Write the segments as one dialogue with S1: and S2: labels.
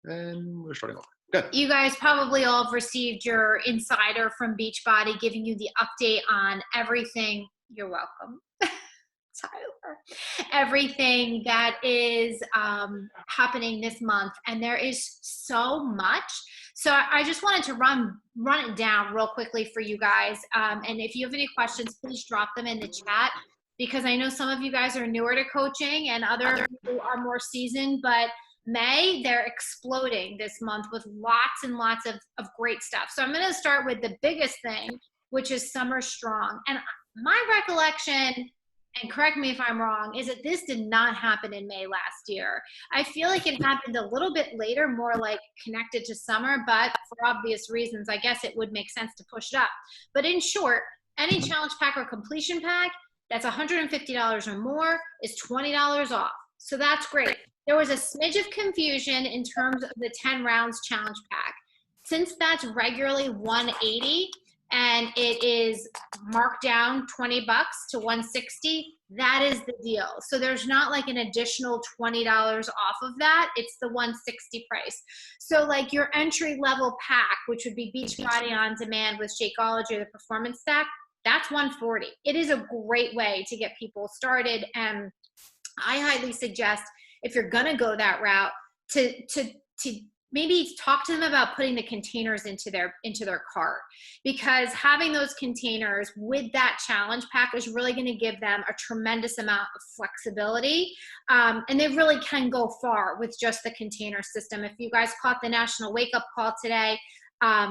S1: and we're starting over. Good.
S2: You guys probably all have received your insider from Beachbody giving you the update on everything. You're welcome. Tyler, everything that is happening this month, and there is so much. So I just wanted to run it down real quickly for you guys. And if you have any questions, please drop them in the chat, because I know some of you guys are newer to coaching and other people are more seasoned, but May, they're exploding this month with lots and lots of great stuff. So I'm going to start with the biggest thing, which is Summer Strong. And my recollection, and correct me if I'm wrong, is that this did not happen in May last year. I feel like it happened a little bit later, more like connected to summer, but for obvious reasons, I guess it would make sense to push it up. But in short, any challenge pack or completion pack that's $150 or more is $20 off. So that's great. There was a smidge of confusion in terms of the 10 rounds challenge pack. Since that's regularly $180, and it is marked down $20 to $160, that is the deal. So there's not like an additional $20 off of that. It's the $160 price. So like your entry level pack, which would be Beachbody On Demand with Shakeology or the Performance Stack, that's $140. It is a great way to get people started. And I highly suggest, if you're gonna go that route, to maybe talk to them about putting the containers into their cart, because having those containers with that challenge pack is really going to give them a tremendous amount of flexibility, and they really can go far with just the container system. If you guys caught the National Wake Up Call today,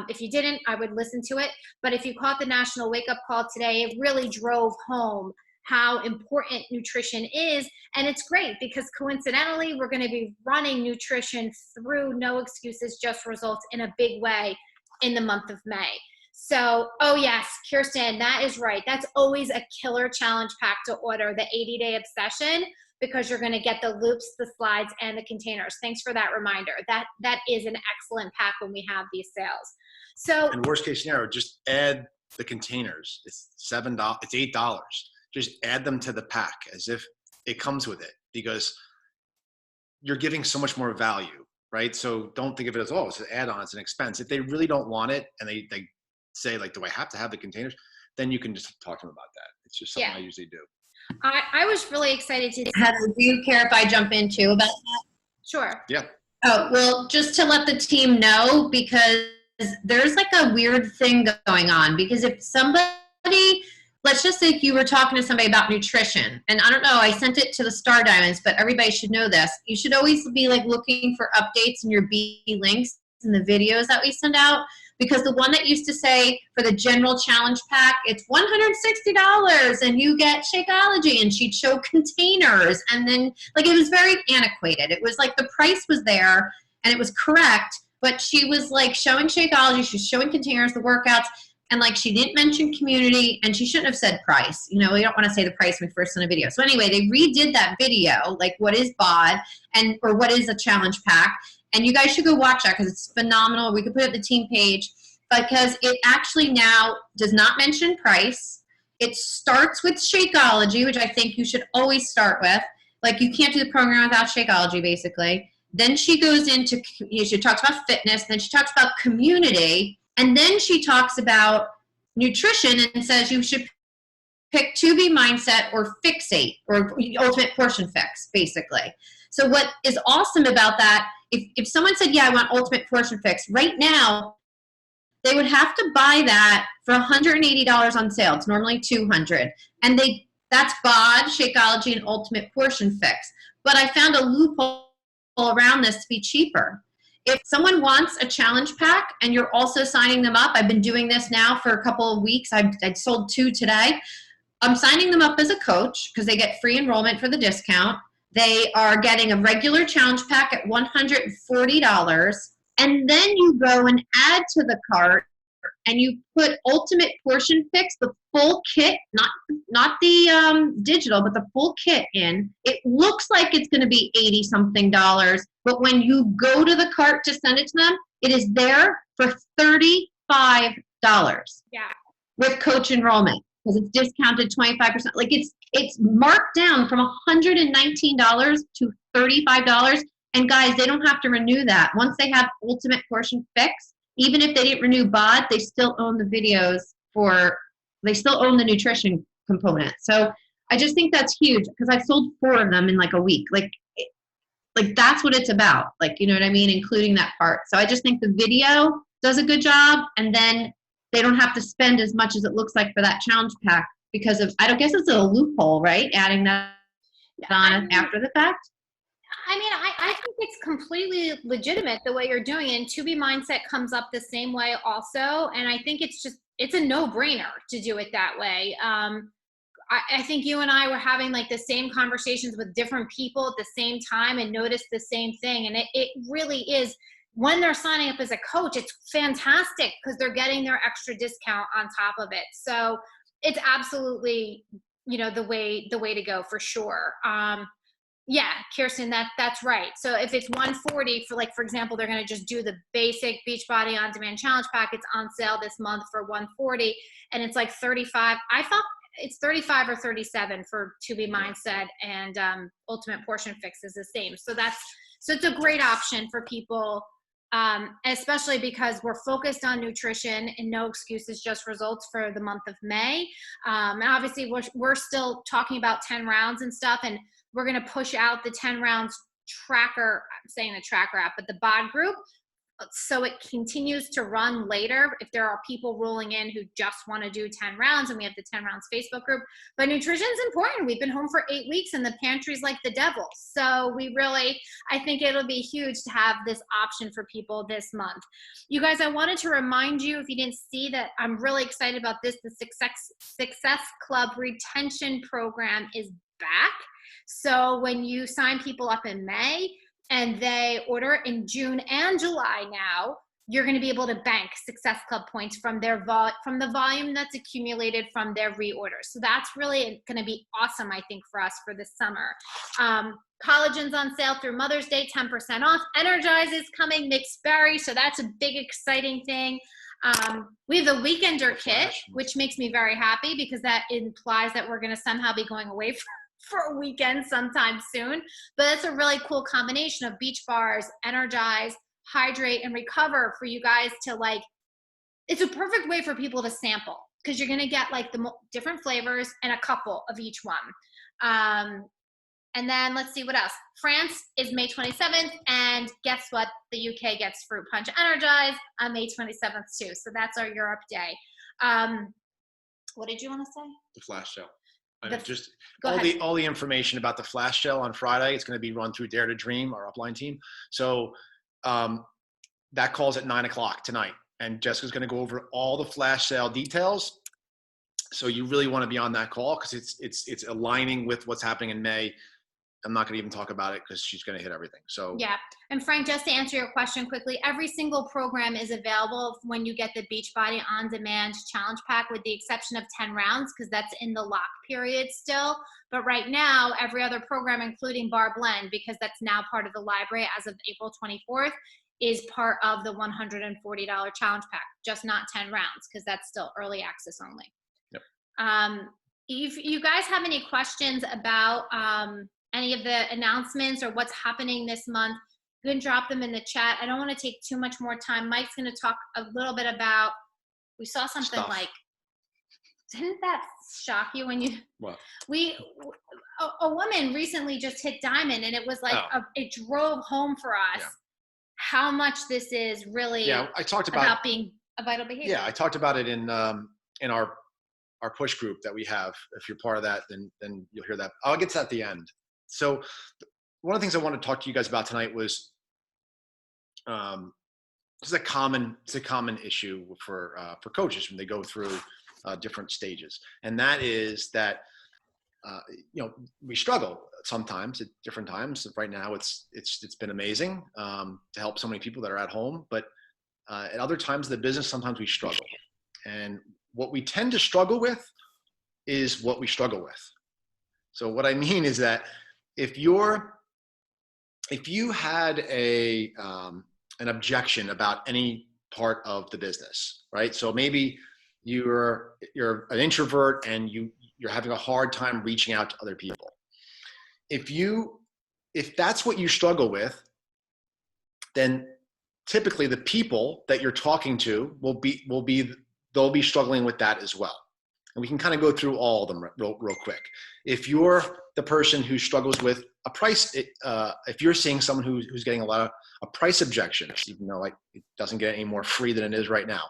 S2: if you didn't, I would listen to it, but if you caught the National Wake Up Call today, it really drove home how important nutrition is. And it's great because coincidentally, we're going to be running nutrition through No Excuses, Just Results in a big way in the month of May. So, oh yes, Kirsten, that is right. That's always a killer challenge pack to order, the 80-day obsession, because you're going to get the loops, the slides, and the containers. Thanks for that reminder. That is an excellent pack when we have these sales. So,
S1: in worst case scenario, just add the containers. It's $7. It's $8. Just add them to the pack as if it comes with it, because you're giving so much more value, right? So don't think of it as, oh, it's an add-on, it's an expense. If they really don't want it and they say like, do I have to have the containers? Then you can just talk to them about that. It's just something I usually do.
S2: I was really excited to.
S3: Heather, do you care if I jump in too about that?
S2: Sure.
S1: Yeah.
S3: Oh, well, just to let the team know, because there's like a weird thing going on, because if somebody, let's just say you were talking to somebody about nutrition, and I don't know, I sent it to the Star Diamonds, but everybody should know this. You should always be like looking for updates in your B links in the videos that we send out, because the one that used to say for the general challenge pack, it's $160 and you get Shakeology, and she'd show containers, and then like it was very antiquated. It was like the price was there and it was correct, but she was like showing Shakeology, she was showing containers, the workouts, and like she didn't mention community, and she shouldn't have said price. You know, we don't want to say the price when we first send a video. So anyway, they redid that video, like what is BOD or what is a challenge pack. And you guys should go watch that because it's phenomenal. We could put it at the team page, because it actually now does not mention price. It starts with Shakeology, which I think you should always start with. Like you can't do the program without Shakeology, basically. Then she goes into, she talks about fitness, then she talks about community, and then she talks about nutrition and says you should pick 2B mindset or fixate or ultimate portion fix, basically. So what is awesome about that, if someone said, yeah, I want ultimate portion fix, right now, they would have to buy that for $180 on sale. It's normally $200. And that's BOD, Shakeology, and ultimate portion fix. But I found a loophole around this to be cheaper. If someone wants a challenge pack and you're also signing them up, I've been doing this now for a couple of weeks. I sold 2 today. I'm signing them up as a coach because they get free enrollment for the discount. They are getting a regular challenge pack at $140. And then you go and add to the cart and you put ultimate portion fix, the full kit, not the digital, but the full kit in. It looks like it's going to be $80-something, but when you go to the cart to send it to them, it is there for $35.
S2: Yeah.
S3: With coach enrollment, because it's discounted 25%. Like it's marked down from $119 to $35. And guys, they don't have to renew that. Once they have Ultimate Portion Fix, even if they didn't renew BOD, they still own the videos they still own the nutrition component. So I just think that's huge because I've sold 4 of them in like a week. Like that's what it's about. Like, you know what I mean? Including that part. So I just think the video does a good job, and then they don't have to spend as much as it looks like for that challenge pack because of, I don't guess it's a loophole, right? Adding that on after the fact.
S2: I mean, I think it's completely legitimate the way you're doing it. And To Be Mindset comes up the same way also. And I think it's a no-brainer to do it that way. I think you and I were having like the same conversations with different people at the same time and noticed the same thing. And it really is, when they're signing up as a coach, it's fantastic because they're getting their extra discount on top of it. So it's absolutely, the way to go for sure. Yeah, Kirsten, that's right. So if it's $140 for example, they're going to just do the basic Beachbody On Demand Challenge Pack. It's on sale this month for $140, and it's like $35. I thought it's $35 or $37 for To Be Mindset, and Ultimate Portion Fix is the same. So it's a great option for people, especially because we're focused on nutrition and no excuses, just results for the month of May. And obviously we're still talking about 10 rounds and stuff, and we're going to push out the 10 rounds tracker, I'm saying the tracker app, but the BOD group, so it continues to run later if there are people rolling in who just want to do 10 rounds, and we have the 10 rounds Facebook group. But nutrition's important. We've been home for 8 weeks and the pantry's like the devil. So I think it'll be huge to have this option for people this month. You guys, I wanted to remind you, if you didn't see, that I'm really excited about this. The Success Club retention program is back. So when you sign people up in May and they order in June and July now, you're going to be able to bank Success Club points from from the volume that's accumulated from their reorders. So that's really going to be awesome, I think, for us for this summer. Collagen's on sale through Mother's Day, 10% off. Energize is coming, mixed berry, so that's a big, exciting thing. We have the Weekender kit, which makes me very happy because that implies that we're going to somehow be going away for a weekend sometime soon. But it's a really cool combination of beach bars, Energize, hydrate, and recover for you guys to it's a perfect way for people to sample because you're going to get the different flavors and a couple of each one. And then let's see what else. France is May 27th, and guess what? The UK gets Fruit Punch Energize on May 27th too. So that's our Europe day. What did you want to say?
S1: The flash sale. All the information about the flash sale on Friday. It's going to be run through Dare to Dream, our upline team. So that calls at 9:00 tonight, and Jessica's going to go over all the flash sale details. So you really want to be on that call because it's aligning with what's happening in May. I'm not going to even talk about it because she's going to hit everything. So
S2: yeah. And Frank, just to answer your question quickly, every single program is available when you get the Beachbody On Demand Challenge Pack, with the exception of 10 rounds because that's in the lock period still. But right now, every other program, including Bar Blend, because that's now part of the library as of April 24th, is part of the $140 challenge pack, just not 10 rounds because that's still early access only.
S1: Yep.
S2: If you guys have any questions about any of the announcements or what's happening this month, you can drop them in the chat. I don't want to take too much more time. Mike's going to talk a little bit about, we saw something
S1: Stuff.
S2: Didn't that shock you when you,
S1: what?
S2: A woman recently just hit diamond, and it was it drove home for us how much this is really
S1: I talked about
S2: being a vital behavior.
S1: Yeah, I talked about it in our push group that we have. If you're part of that, then you'll hear that. I'll get to that at the end. So one of the things I want to talk to you guys about tonight was this is a common issue for coaches when they go through different stages, and that is that we struggle sometimes at different times. Right now, it's been amazing to help so many people that are at home, but at other times of the business, sometimes we struggle, and what we tend to struggle with is what we struggle with. So what I mean is that if you had an objection about any part of the business, right? So maybe you're an introvert and you're having a hard time reaching out to other people. If that's what you struggle with, then typically the people that you're talking to they'll be struggling with that as well. And we can kind of go through all of them real quick. If you're the person who struggles with a price, if you're seeing someone who's getting a lot of a price objections, even though like it doesn't get any more free than it is right now.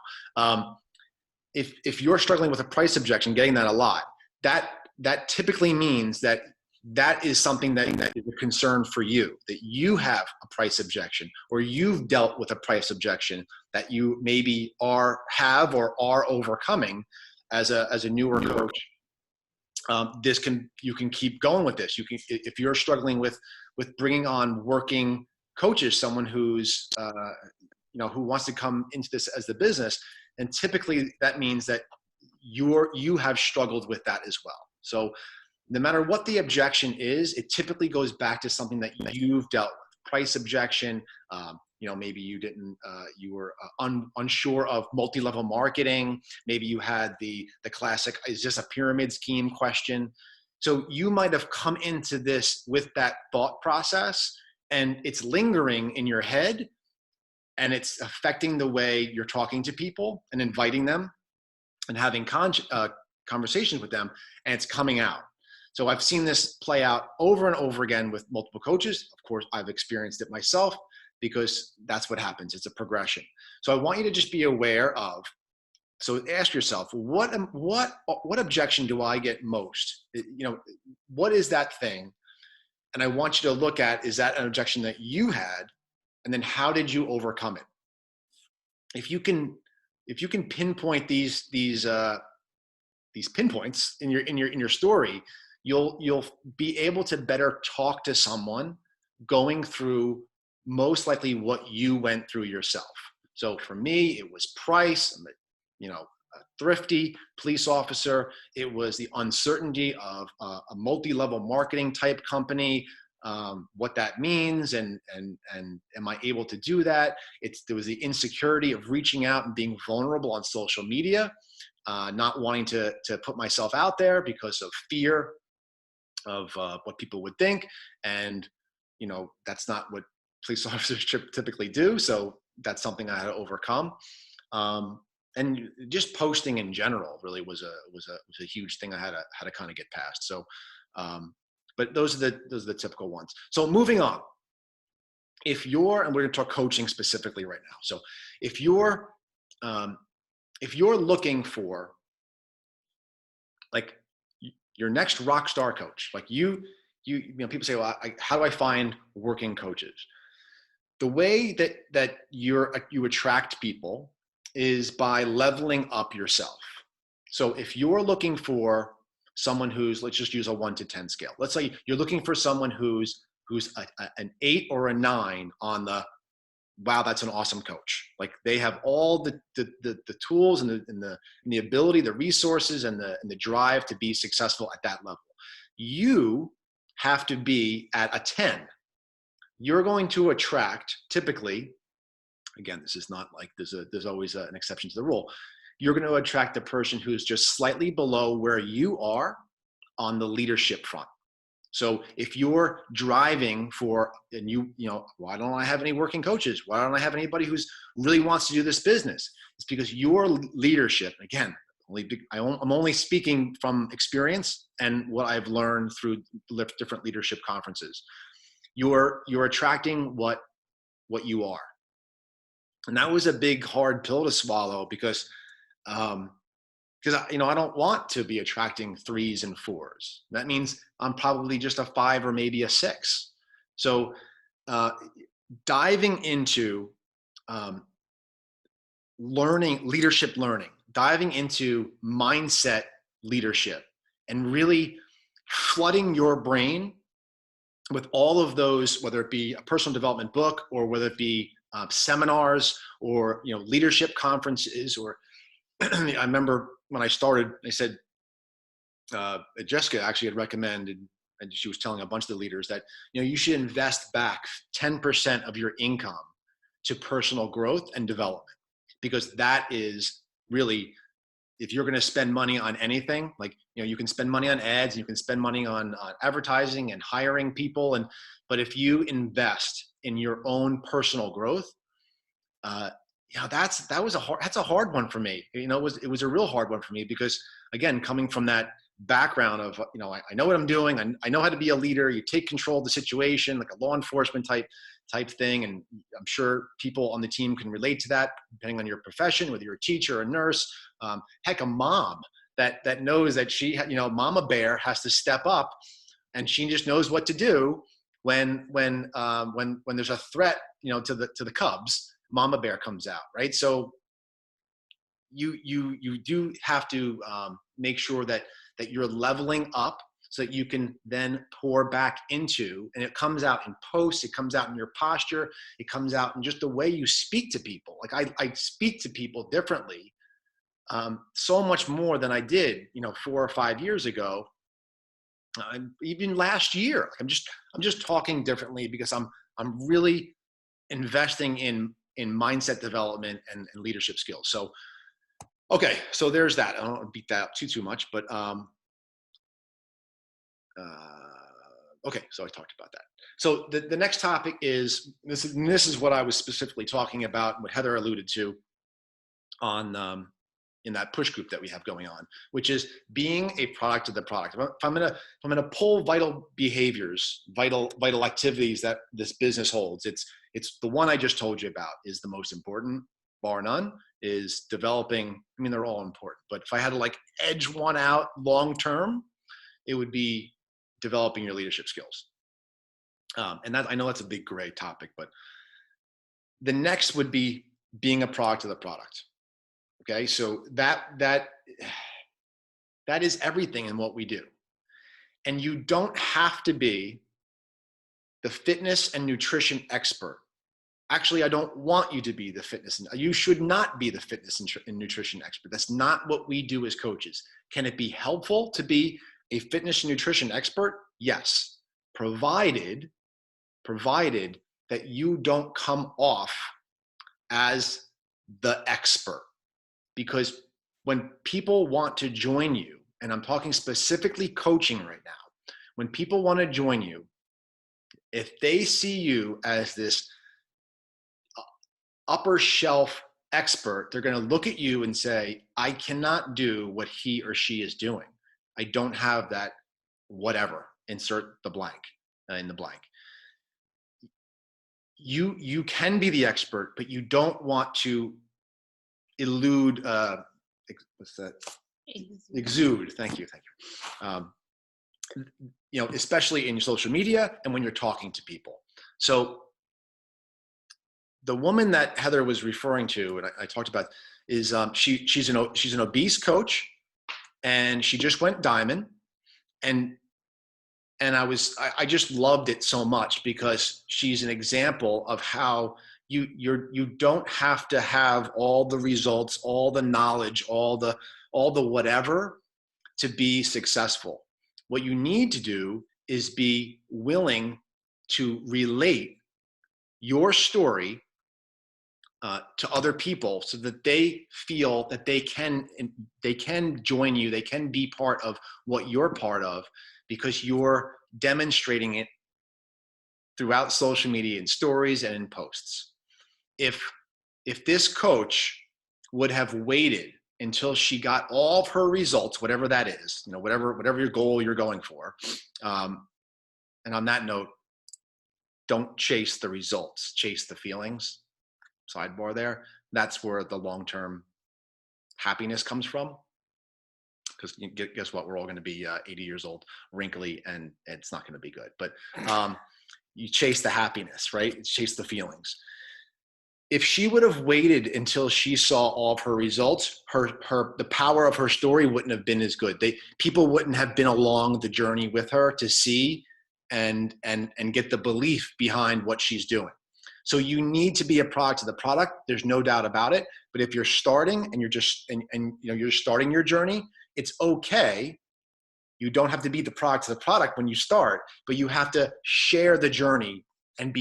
S1: If you're struggling with a price objection, getting that a lot, that typically means that is something that is a concern for you, that you have a price objection, or you've dealt with a price objection that you maybe have or are overcoming as a newer coach. You can keep going with this. You can, if you're struggling with bringing on working coaches, someone who's who wants to come into this as the business, and typically that means that you have struggled with that as well. So no matter what the objection is, it typically goes back to something that you've dealt with. Price objection, maybe you didn't, you were unsure of multi-level marketing. Maybe you had the classic, is this a pyramid scheme question? So you might have come into this with that thought process, and it's lingering in your head, and it's affecting the way you're talking to people and inviting them and having conversations with them, and it's coming out. So I've seen this play out over and over again with multiple coaches. Of course, I've experienced it myself, because that's what happens. It's a progression. So I want you to just be aware of, so ask yourself, what objection do I get most? What is that thing? And I want you to look at, is that an objection that you had? And then how did you overcome it? If you can pinpoint these pinpoints in your story, you'll be able to better talk to someone going through most likely what you went through yourself. So for me, it was price. I'm a thrifty police officer. It was the uncertainty of a multi-level marketing type company, what that means, and am I able to do that? There was the insecurity of reaching out and being vulnerable on social media, not wanting to put myself out there because of fear of what people would think. And, that's not what police officers typically do. So that's something I had to overcome. And just posting in general really was a huge thing I had to kind of get past. So, but those are the typical ones. So moving on, and we're going to talk coaching specifically right now. So if you're looking for like your next rock star coach, like people say, well, how do I find working coaches? The way that you attract people is by leveling up yourself. So if you're looking for someone who's, let's just use a 1 to 10 scale. Let's say you're looking for someone who's an 8 or a 9 on the, wow, that's an awesome coach. Like they have all the tools and the ability, the resources, and the drive to be successful at that level. You have to be at a 10. You're going to attract, typically, again, this is not like there's always an exception to the rule. You're going to attract the person who's just slightly below where you are on the leadership front. So if you're driving for, and why don't I have any working coaches? Why don't I have anybody who's really wants to do this business? It's because your leadership, again, I'm only speaking from experience and what I've learned through different leadership conferences. You're attracting what you are. And that was a big, hard pill to swallow because I don't want to be attracting 3s and 4s. That means I'm probably just a 5 or maybe a 6. So diving into leadership learning, diving into mindset leadership, and really flooding your brain with all of those, whether it be a personal development book or whether it be seminars or leadership conferences. Or I remember when I started, I said Jessica actually had recommended, and she was telling a bunch of the leaders that you should invest back 10% of your income to personal growth and development, because that is really, if you're going to spend money on anything, like you can spend money on ads, you can spend money on advertising and hiring people, but if you invest in your own personal growth, that's a hard one for me. It was a real hard one for me because, again, coming from that background of, I know what I'm doing. I know how to be a leader. You take control of the situation, like a law enforcement type thing. And I'm sure people on the team can relate to that, depending on your profession, whether you're a teacher, a nurse, heck, a mom that knows that she, mama bear has to step up, and she just knows what to do when there's a threat, to the cubs. Mama bear comes out, right? So you do have to make sure that you're leveling up so that you can then pour back into, and it comes out in posts, it comes out in your posture, it comes out in just the way you speak to people. Like I speak to people differently, so much more than I did, 4 or 5 years ago. Even last year, I'm just talking differently because I'm really investing in mindset development and leadership skills. So, okay, so there's that. I don't want to beat that up too much, but okay, so I talked about that. So the next topic is this is what I was specifically talking about, what Heather alluded to on in that push group that we have going on, which is being a product of the product. If I'm gonna pull vital behaviors, vital activities that this business holds, it's the one I just told you about is the most important, bar none, is developing. I mean, they're all important, but if I had to edge one out long term, it would be developing your leadership skills. And that, I know that's a big gray topic, but the next would be being a product of the product. Okay, so that is everything in what we do. And you don't have to be the fitness and nutrition expert. Actually, I don't want you to be you should not be the fitness and nutrition expert. That's not what we do as coaches. Can it be helpful to be a fitness and nutrition expert? Yes, provided that you don't come off as the expert. Because when people want to join you, and I'm talking specifically coaching right now, when people want to join you, if they see you as this upper shelf expert, they're going to look at you and say, I cannot do what he or she is doing. I don't have that whatever, insert the blank in the blank. You can be the expert, but you don't want to elude, what's that? Exude. Thank you. Especially in your social media and when you're talking to people. So the woman that Heather was referring to, and I talked about, is she's an obese coach, and she just went diamond, and I just loved it so much because she's an example of how you don't have to have all the results, all the knowledge, all the whatever to be successful. What you need to do is be willing to relate your story to other people so that they feel that they can join you, they can be part of what you're part of, because you're demonstrating it throughout social media, in stories and in posts. If this coach would have waited until she got all of her results, whatever that is, whatever your goal you're going for, and on that note, don't chase the results, chase the feelings. Sidebar there. That's where the long-term happiness comes from. Because guess what? We're all going to be 80 years old, wrinkly, and it's not going to be good. But you chase the happiness, right? Chase the feelings. If she would have waited until she saw all of her results, the power of her story wouldn't have been as good. People wouldn't have been along the journey with her to see and get the belief behind what she's doing. So you need to be a product of the product. There's no doubt about it. But if you're starting and you're starting your journey, it's okay. You don't have to be the product of the product when you start, but you have to share the journey and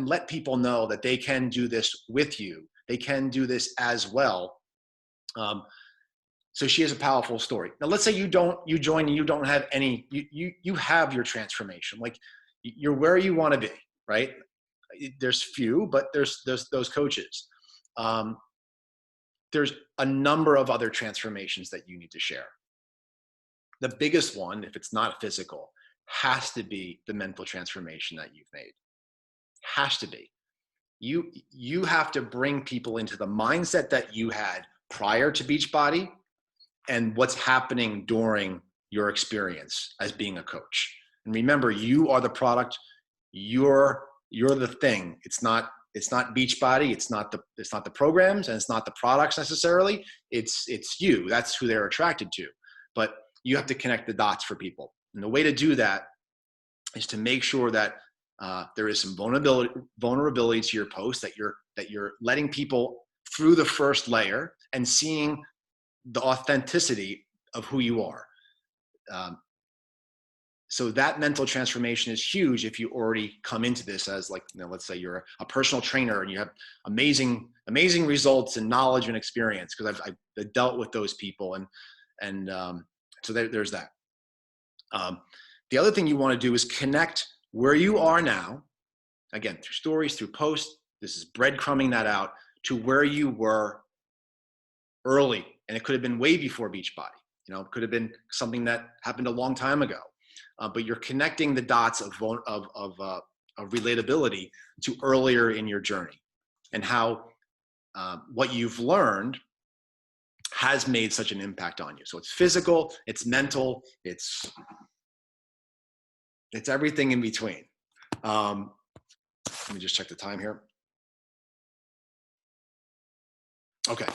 S1: let people know that they can do this with you. They can do this as well. So she has a powerful story. Now, let's say you join and you don't have any, you have your transformation. Like, you're where you want to be, right? there's few, but there's those coaches. There's a number of other transformations that you need to share. The biggest one, if it's not physical, has to be the mental transformation that you've made. Has to be. You have to bring people into the mindset that you had prior to Beachbody and what's happening during your experience as being a coach. And remember, you are the product. You're the thing. It's not Beachbody. It's not the programs, and it's not the products necessarily. It's you. That's who they're attracted to. But you have to connect the dots for people. And the way to do that is to make sure that there is some vulnerability to your post, that you're letting people through the first layer and seeing the authenticity of who you are. So that mental transformation is huge if you already come into this as, like, let's say you're a personal trainer and you have amazing results and knowledge and experience, because I've dealt with those people, and so there's that. The other thing you want to do is connect where you are now, again, through stories, through posts. This is breadcrumbing that out to where you were early, and it could have been way before Beachbody. It could have been something that happened a long time ago. But you're connecting the dots of relatability to earlier in your journey, and how what you've learned has made such an impact on you. So it's physical, it's mental, it's everything in between. Let me just check the time here. Okay,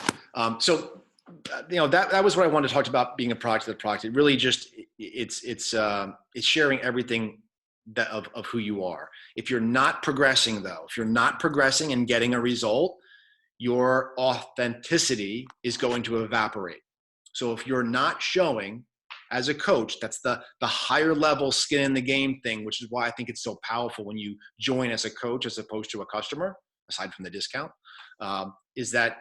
S1: so that was what I wanted to talk about, being a product of the product. It really just it's sharing everything of who you are. If you're not progressing, though, if you're not progressing and getting a result, your authenticity is going to evaporate. So if you're not showing as a coach, that's the higher level skin in the game thing, which is why I think it's so powerful when you join as a coach as opposed to a customer, aside from the discount, is that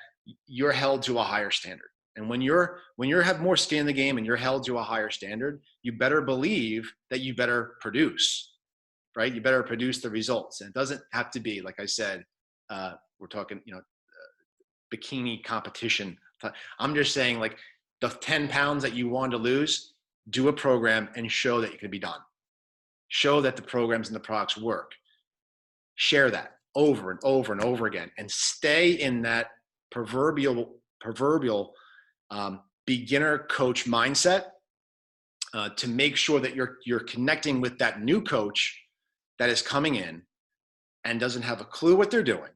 S1: you're held to a higher standard. And when you have more skin in the game and you're held to a higher standard, you better believe that you better produce, right? You better produce the results. And it doesn't have to be, like I said, we're talking, bikini competition. I'm just saying, like, the 10 pounds that you want to lose, do a program and show that it can be done. Show that the programs and the products work. Share that over and over and over again, and stay in that proverbial beginner coach mindset to make sure that you're connecting with that new coach that is coming in and doesn't have a clue what they're doing,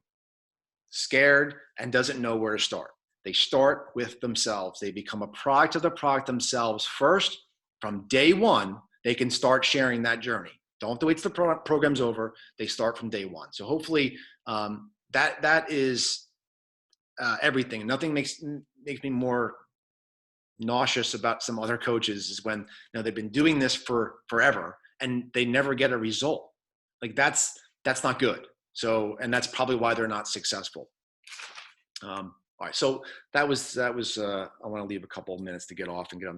S1: scared, and doesn't know where to start. They start with themselves. They become a product of the product themselves first. From day one, they can start sharing that journey. Don't have to wait till the program's over. They start from day one. So hopefully that is everything. Nothing makes me more nauseous about some other coaches is when they've been doing this for forever and they never get a result. Like that's not good. So, and that's probably why they're not successful. All right, so that was. I want to leave a couple of minutes to get off and get on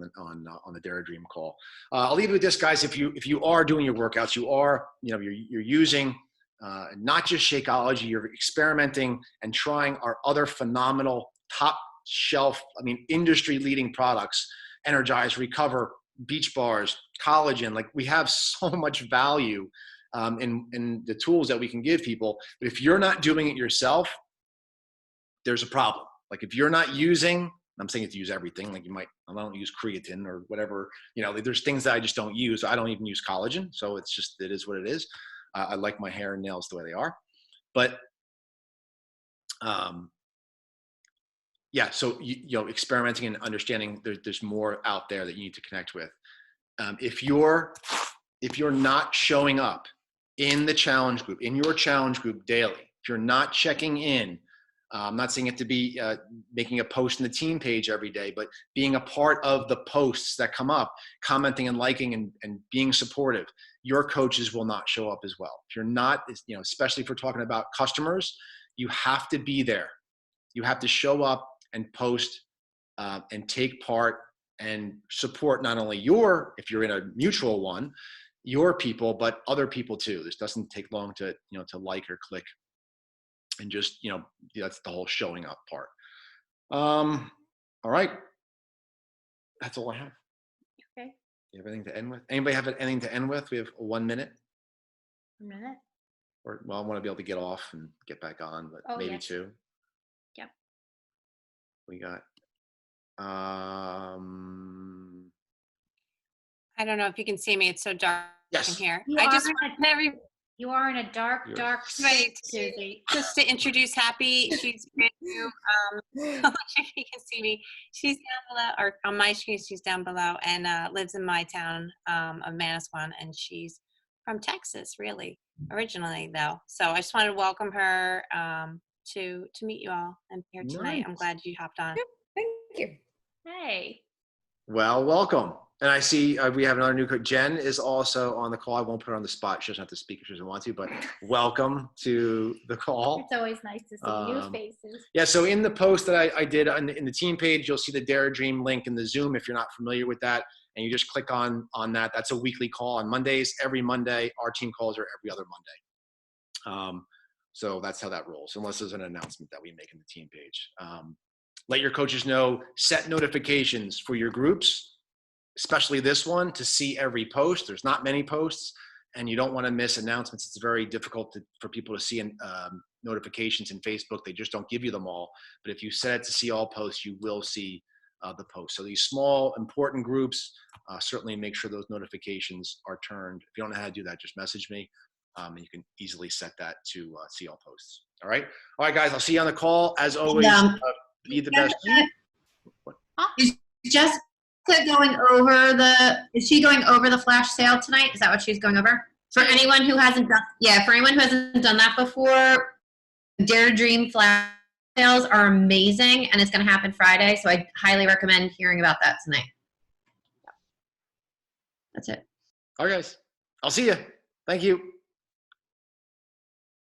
S1: the Dare Dream call. I'll leave you with this, guys. If you are doing your workouts, you're using not just Shakeology, you're experimenting and trying our other phenomenal top shelf, industry leading products: Energize, Recover, Beach Bars, Collagen. Like, we have so much value in the tools that we can give people. But if you're not doing it yourself, there's a problem. Like, if you're not using, I'm saying to use everything. Like, I don't use creatine or whatever. There's things that I just don't use. I don't even use collagen. So it is what it is. I like my hair and nails the way they are. But yeah, so experimenting and understanding there's more out there that you need to connect with. If you're not showing up in the challenge group, in your challenge group daily, if you're not checking in, I'm not saying it to be making a post in the team page every day, but being a part of the posts that come up, commenting and liking and being supportive, your coaches will not show up as well. If you're not, especially if we're talking about customers, you have to be there. You have to show up and post and take part and support not only if you're in a mutual one, your people, but other people too. This doesn't take long to, to like or click, and just, that's the whole showing up part. All right. That's all I have.
S2: Okay.
S1: You have anything to end with? Anybody have anything to end with? We have 1 minute.
S2: A minute.
S1: Or, well, I want to be able to get off and get back on, but maybe
S2: yes.
S1: 2.
S2: Yep.
S1: We got,
S4: I don't know if you can see me. It's so dark
S1: yes.
S4: in here.
S2: You
S4: I
S2: are
S4: just
S2: in
S4: want
S2: a-
S4: every
S2: You are in a dark,
S1: You're
S2: dark
S4: right.
S2: Susie.
S4: Just to introduce Happy. She's brand new. If you can see me, she's down below, or on my screen, she's down below, and lives in my town of Manasquan, and she's from Texas, really, originally though. So I just wanted to welcome her to meet you all and here tonight.
S1: Nice.
S4: I'm glad you hopped on.
S3: Thank you.
S2: Hey.
S1: Well, welcome. And I see we have another new coach. Jen is also on the call. I won't put her on the spot. She doesn't have to speak if she doesn't want to, but welcome to the call.
S2: It's always nice to see new faces.
S1: Yeah, so in the post that I did in the team page, you'll see the Dare Dream link in the Zoom if you're not familiar with that. And you just click on that. That's a weekly call on Mondays. Every Monday, our team calls are every other Monday. So that's how that rolls, unless there's an announcement that we make in the team page. Let your coaches know, set notifications for your groups, especially this one, to see every post. There's not many posts, and you don't want to miss announcements. It's very difficult for people to see notifications in Facebook. They just don't give you them all. But if you set it to see all posts, you will see the posts. So these small, important groups, certainly make sure those notifications are turned. If you don't know how to do that, just message me. And you can easily set that to see all posts. All right. All right, guys, I'll see you on the call. As always, be the best.
S3: Is Jessica going over is she going over the flash sale tonight? Is that what she's going over? For anyone who hasn't done that before, Dare Dream flash sales are amazing, and it's going to happen Friday, so I highly recommend hearing about that tonight. That's it.
S1: All right, guys. I'll see you. Thank you.